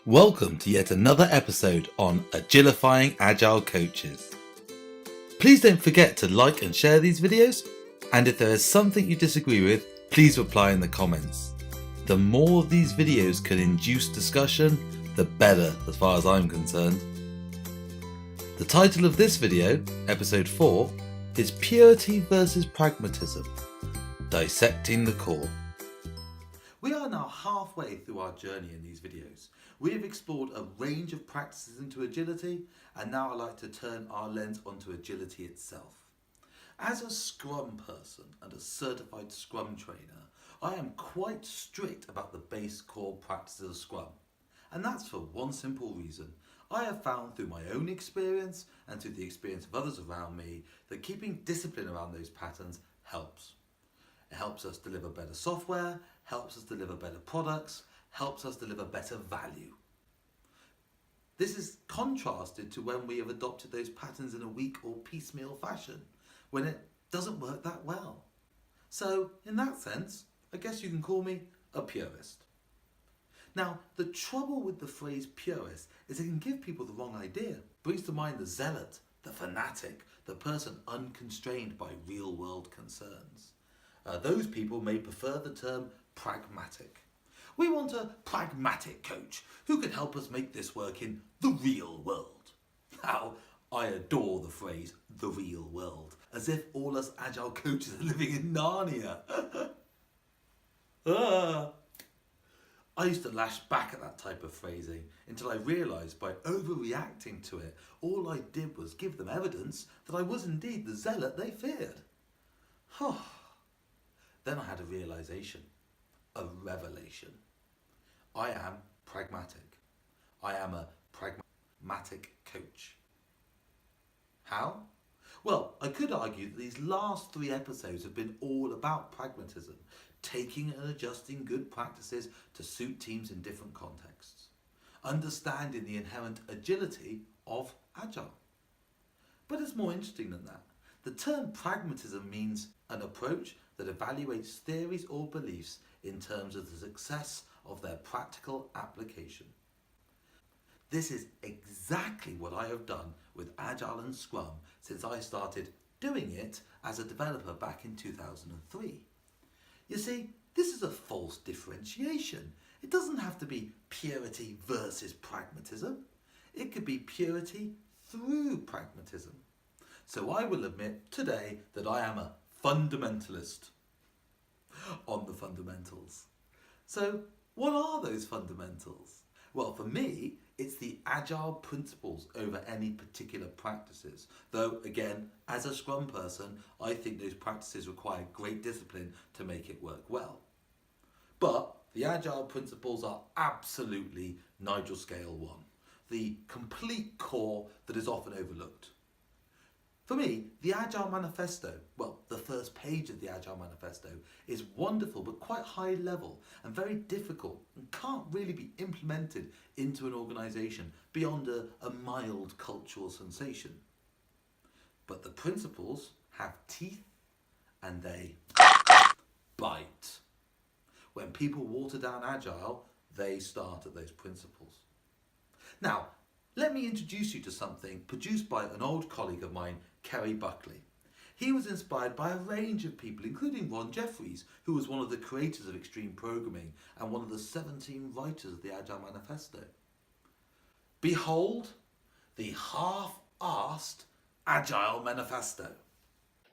Welcome to yet another episode on Agilifying Agile Coaches. Please don't forget to like and share these videos, and if there is something you disagree with, please reply in the comments. The more of these videos can induce discussion, the better as far as I'm concerned. The title of this video, episode 4, is Purity versus Pragmatism, Dissecting the Core. We are now halfway through our journey in these videos. We have explored a range of practices into agility, and now I'd like to turn our lens onto agility itself. As a Scrum person and a certified Scrum trainer, I am quite strict about the base core practices of Scrum. And that's for one simple reason. I have found through my own experience and through the experience of others around me that keeping discipline around those patterns helps. It helps us deliver better software, helps us deliver better products, helps us deliver better value. This is contrasted to when we have adopted those patterns in a weak or piecemeal fashion, when it doesn't work that well. So, in that sense, I guess you can call me a purist. Now, the trouble with the phrase purist is it can give people the wrong idea. Brings to mind the zealot, the fanatic, the person unconstrained by real-world concerns. Those people may prefer the term pragmatic. We want a pragmatic coach who can help us make this work in the real world. Now, I adore the phrase, the real world, as if all us agile coaches are living in Narnia. I used to lash back at that type of phrasing until I realised by overreacting to it, all I did was give them evidence that I was indeed the zealot they feared. Then I had a realisation, a revelation. I am pragmatic. I am a pragmatic coach. How? Well, I could argue that these last 3 episodes have been all about pragmatism, taking and adjusting good practices to suit teams in different contexts, understanding the inherent agility of Agile. But it's more interesting than that. The term pragmatism means an approach that evaluates theories or beliefs in terms of the success of their practical application. This is exactly what I have done with Agile and Scrum since I started doing it as a developer back in 2003. You see, this is a false differentiation. It doesn't have to be purity versus pragmatism. It could be purity through pragmatism. So I will admit today that I am a fundamentalist on the fundamentals. So what are those fundamentals? Well, for me, it's the agile principles over any particular practices. Though, again, as a Scrum person, I think those practices require great discipline to make it work well. But the agile principles are absolutely Nigel Scale 1, the complete core that is often overlooked. For me, the Agile Manifesto, well, the first page of the Agile Manifesto, is wonderful but quite high level and very difficult and can't really be implemented into an organisation beyond a mild cultural sensation. But the principles have teeth and they bite. When people water down Agile, they start at those principles. Now, let me introduce you to something produced by an old colleague of mine, Kerry Buckley. He was inspired by a range of people, including Ron Jeffries, who was one of the creators of extreme programming and one of the 17 writers of the Agile Manifesto. Behold, the half-arsed Agile Manifesto.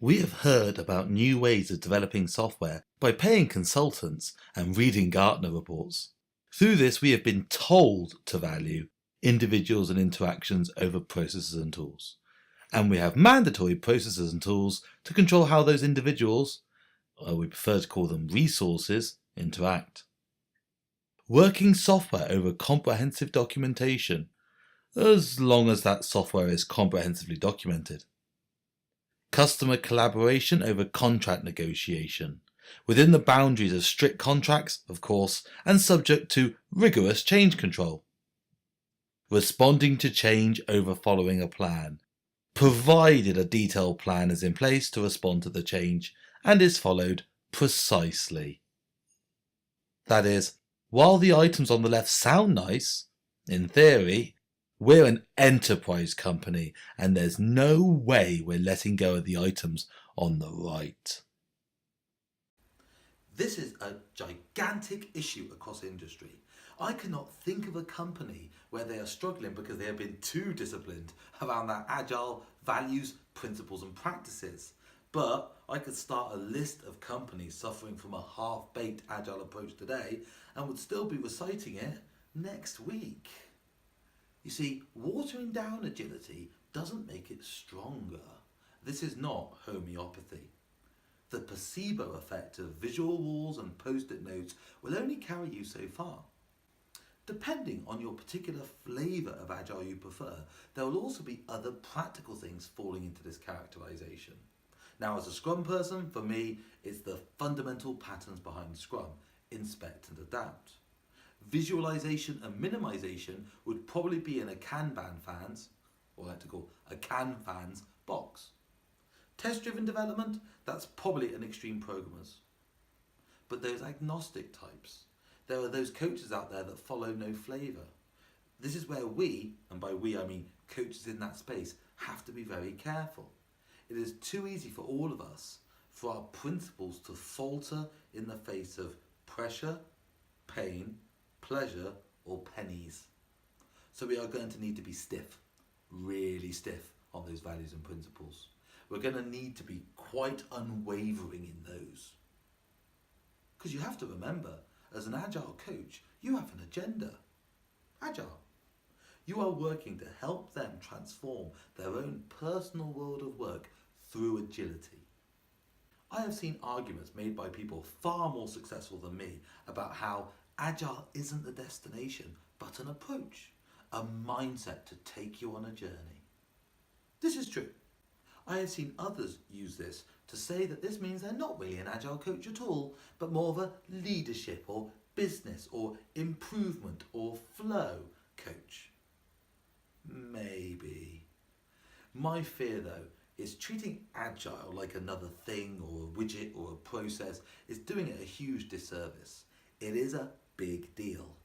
We have heard about new ways of developing software by paying consultants and reading Gartner reports. Through this, we have been told to value individuals and interactions over processes and tools. And we have mandatory processes and tools to control how those individuals, or we prefer to call them resources, interact. Working software over comprehensive documentation, as long as that software is comprehensively documented. Customer collaboration over contract negotiation, within the boundaries of strict contracts, of course, and subject to rigorous change control. Responding to change over following a plan, provided a detailed plan is in place to respond to the change and is followed precisely. That is, while the items on the left sound nice, In theory, we're an enterprise company and there's no way we're letting go of the items on the right. This is a gigantic issue across industry. I cannot think of a company where they are struggling because they have been too disciplined around their agile values, principles and practices. But I could start a list of companies suffering from a half-baked agile approach today and would still be reciting it next week. You see, watering down agility doesn't make it stronger. This is not homeopathy. The placebo effect of visual walls and post-it notes will only carry you so far. Depending on your particular flavour of agile you prefer, there will also be other practical things falling into this characterisation. Now, as a Scrum person, for me, it's the fundamental patterns behind Scrum: inspect and adapt. Visualization and minimization would probably be in a Kanban fans, or I like to call a Kanfans box. Test-driven development, that's probably an extreme programmers. But those agnostic types, there are those coaches out there that follow no flavour. This is where we, and by we I mean coaches in that space, have to be very careful. It is too easy for all of us, for our principles to falter in the face of pressure, pain, pleasure or pennies. So we are going to need to be stiff, really stiff on those values and principles. We're going to need to be quite unwavering in those. Because you have to remember, as an agile coach, you have an agenda. Agile. You are working to help them transform their own personal world of work through agility. I have seen arguments made by people far more successful than me about how agile isn't the destination, but an approach, a mindset to take you on a journey. This is true. I have seen others use this to say that this means they're not really an agile coach at all, but more of a leadership or business or improvement or flow coach. Maybe. My fear though is treating agile like another thing or a widget or a process is doing it a huge disservice. It is a big deal.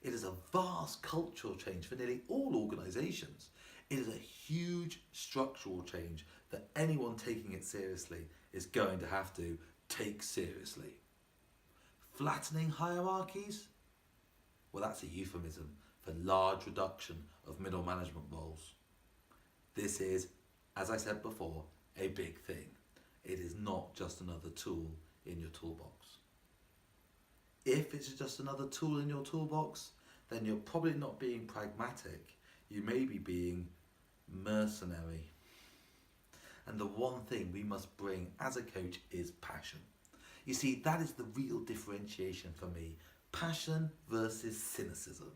It is a vast cultural change for nearly all organisations. It is a huge structural change that anyone taking it seriously is going to have to take seriously. Flattening hierarchies? Well, that's a euphemism for large reduction of middle management roles. This is, as I said before, a big thing. It is not just another tool in your toolbox. If it's just another tool in your toolbox, then you're probably not being pragmatic. You may be being mercenary. And the one thing we must bring as a coach is passion. You see, that is the real differentiation for me. Passion versus cynicism.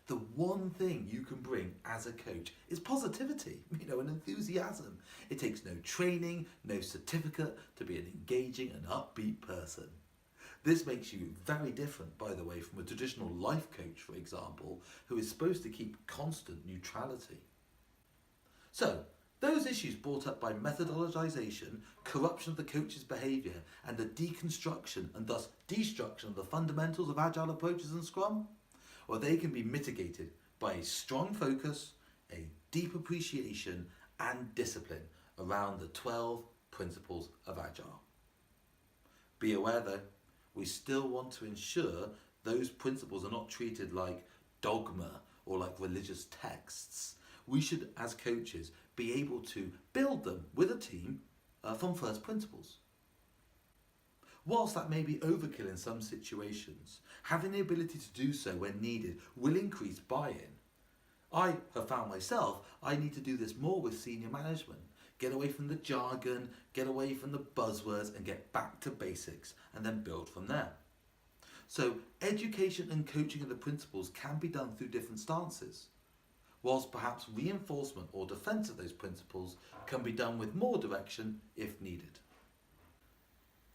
The one thing you can bring as a coach is positivity, and enthusiasm. It takes no training, no certificate to be an engaging and upbeat person. This makes you very different, by the way, from a traditional life coach, for example, who is supposed to keep constant neutrality. So, those issues brought up by methodologization, corruption of the coach's behaviour, and the deconstruction and thus destruction of the fundamentals of agile approaches and Scrum, well, they can be mitigated by a strong focus, a deep appreciation, and discipline around the 12 principles of agile. Be aware though, we still want to ensure those principles are not treated like dogma or like religious texts. We should, as coaches, be able to build them with a team from first principles. Whilst that may be overkill in some situations, having the ability to do so when needed will increase buy-in. I have found myself, I need to do this more with senior management. Get away from the jargon, get away from the buzzwords and get back to basics and then build from there. So education and coaching of the principles can be done through different stances, whilst perhaps reinforcement or defence of those principles can be done with more direction if needed.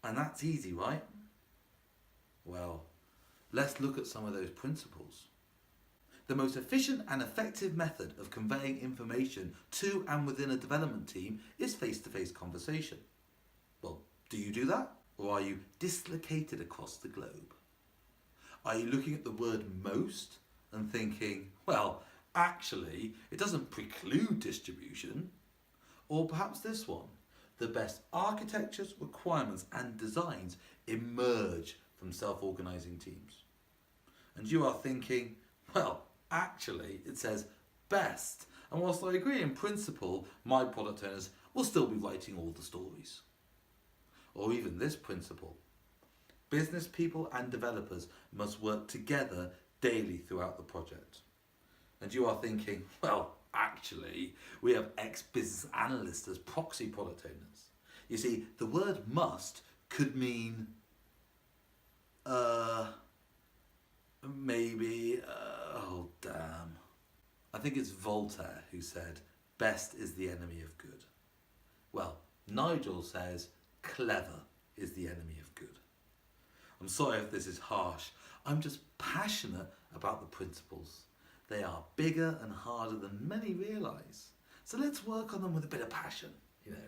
And that's easy, right? Well, let's look at some of those principles. The most efficient and effective method of conveying information to and within a development team is face-to-face conversation. Well, do you do that? Or are you dislocated across the globe? Are you looking at the word most and thinking, well, actually, it doesn't preclude distribution. Or perhaps this one, the best architectures, requirements and designs emerge from self-organising teams. And you are thinking, well, actually, it says best. And whilst I agree in principle, my product owners will still be writing all the stories. Or even this principle, business people and developers must work together daily throughout the project. And you are thinking, well, actually, we have ex-business analysts as proxy product owners. You see, the word must could mean maybe, oh damn. I think it's Voltaire who said, best is the enemy of good. Well, Nigel says, clever is the enemy of good. I'm sorry if this is harsh. I'm just passionate about the principles. They are bigger and harder than many realise. So let's work on them with a bit of passion. You know,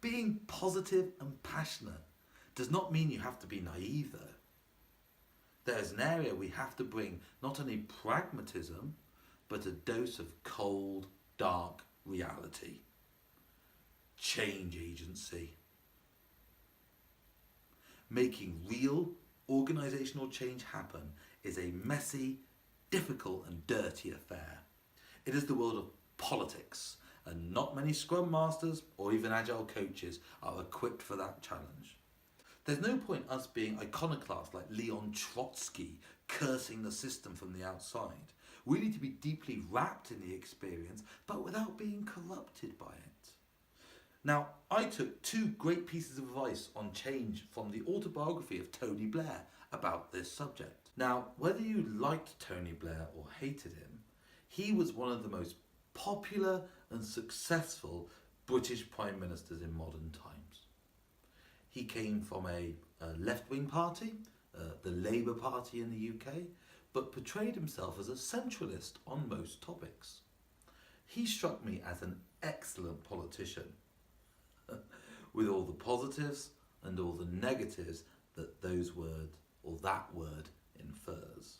being positive and passionate does not mean you have to be naive though. There's an area we have to bring not only pragmatism, but a dose of cold, dark reality. Change agency. Making real organisational change happen is a messy, difficult and dirty affair. It is the world of politics, and not many Scrum Masters or even Agile coaches are equipped for that challenge. There's no point us being iconoclasts like Leon Trotsky, cursing the system from the outside. We need to be deeply wrapped in the experience, but without being corrupted by it. Now, I took 2 great pieces of advice on change from the autobiography of Tony Blair about this subject. Now, whether you liked Tony Blair or hated him, he was one of the most popular and successful British Prime Ministers in modern times. He came from a left-wing party, the Labour Party in the UK, but portrayed himself as a centralist on most topics. He struck me as an excellent politician, with all the positives and all the negatives that that word infers.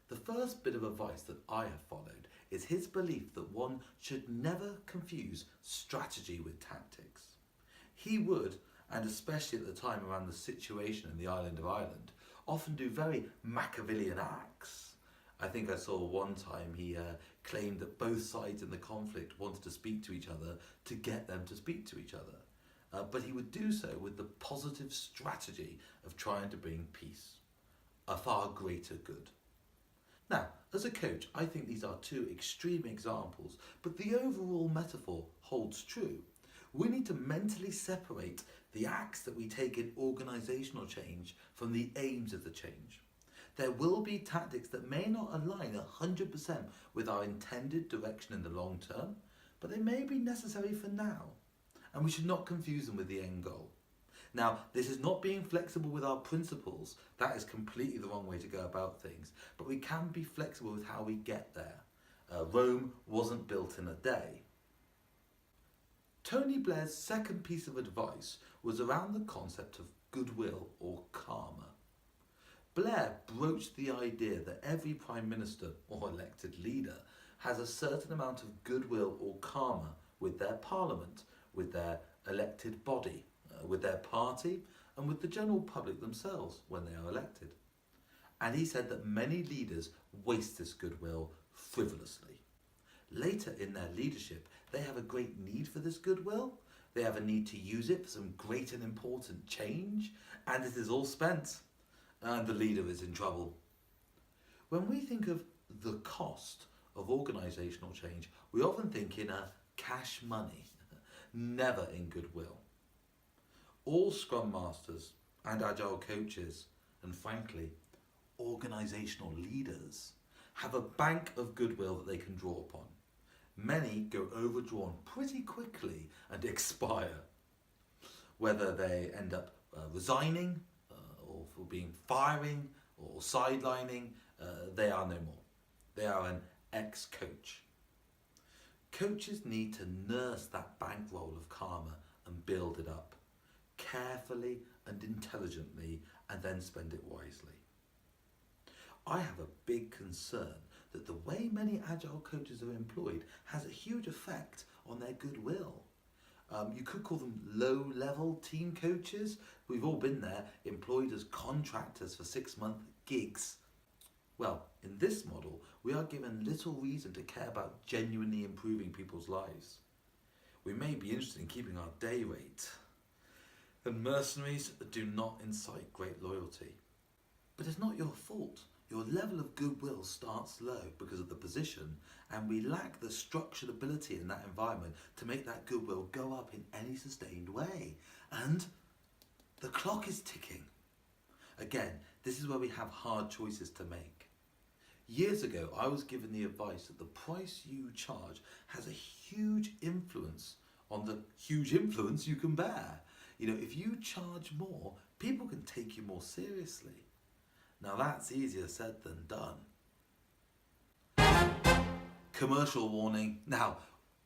The first bit of advice that I have followed is his belief that one should never confuse strategy with tactics. He would, and especially at the time around the situation in the island of Ireland, often do very Machiavellian acts. I think I saw one time he claimed that both sides in the conflict wanted to speak to each other to get them to speak to each other. But he would do so with the positive strategy of trying to bring peace, a far greater good. Now, as a coach, I think these are 2 extreme examples, but the overall metaphor holds true. We need to mentally separate the acts that we take in organisational change from the aims of the change. There will be tactics that may not align 100% with our intended direction in the long term, but they may be necessary for now, and we should not confuse them with the end goal. Now, this is not being flexible with our principles. That is completely the wrong way to go about things, but we can be flexible with how we get there. Rome wasn't built in a day. Tony Blair's second piece of advice was around the concept of goodwill or karma. Blair broached the idea that every Prime Minister or elected leader has a certain amount of goodwill or karma with their parliament, with their elected body, with their party and with the general public themselves when they are elected. And he said that many leaders waste this goodwill frivolously. Later in their leadership, they have a great need for this goodwill. They have a need to use it for some great and important change, and it is all spent, and the leader is in trouble. When we think of the cost of organisational change, we often think in cash money, never in goodwill. All Scrum Masters and Agile coaches, and frankly, organisational leaders, have a bank of goodwill that they can draw upon. Many go overdrawn pretty quickly and expire. Whether they end up resigning, or for being firing, or sidelining, they are no more. They are an ex-coach. Coaches need to nurse that bankroll of karma and build it up, carefully and intelligently, and then spend it wisely. I have a big concern that the way many agile coaches are employed has a huge effect on their goodwill. You could call them low-level team coaches. We've all been there, employed as contractors for 6-month gigs. Well, in this model, we are given little reason to care about genuinely improving people's lives. We may be interested in keeping our day rate. And mercenaries do not incite great loyalty. But it's not your fault. Your level of goodwill starts low because of the position, and we lack the structured ability in that environment to make that goodwill go up in any sustained way. And the clock is ticking. Again, this is where we have hard choices to make. Years ago, I was given the advice that the price you charge has a huge influence on the huge influence you can bear. If you charge more, people can take you more seriously. Now that's easier said than done. Commercial warning. Now,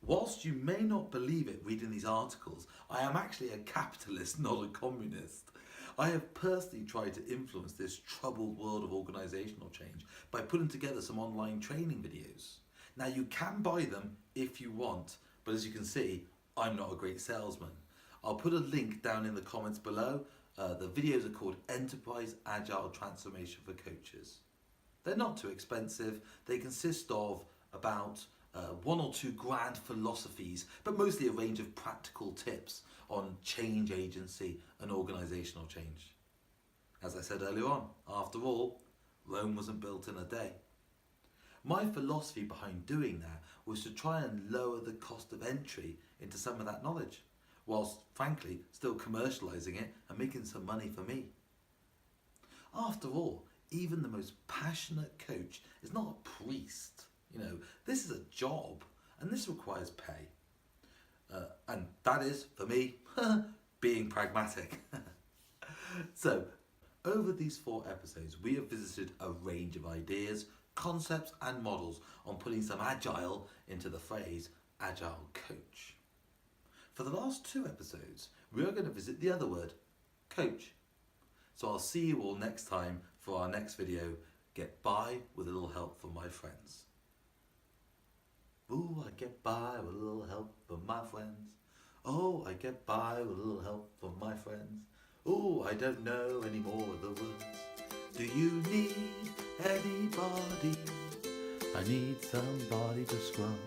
whilst you may not believe it reading these articles, I am actually a capitalist, not a communist. I have personally tried to influence this troubled world of organisational change by putting together some online training videos. Now you can buy them if you want, but as you can see, I'm not a great salesman. I'll put a link down in the comments below. The videos are called Enterprise Agile Transformation for Coaches. They're not too expensive. They consist of about 1 or 2 grand philosophies, but mostly a range of practical tips on change agency and organisational change. As I said earlier on, after all, Rome wasn't built in a day. My philosophy behind doing that was to try and lower the cost of entry into some of that knowledge, whilst frankly still commercialising it and making some money for me. After all, even the most passionate coach is not a priest. This is a job, and this requires pay. And that is, for me, being pragmatic. So, over these 4 episodes, we have visited a range of ideas, concepts and models on putting some agile into the phrase agile coach. For the last 2 episodes, we are going to visit the other word, coach. So I'll see you all next time for our next video, Get By with a Little Help from My Friends. Ooh, I get by with a little help from my friends. Oh, I get by with a little help from my friends. Ooh, I don't know any more of the words. Do you need anybody? I need somebody to scrum.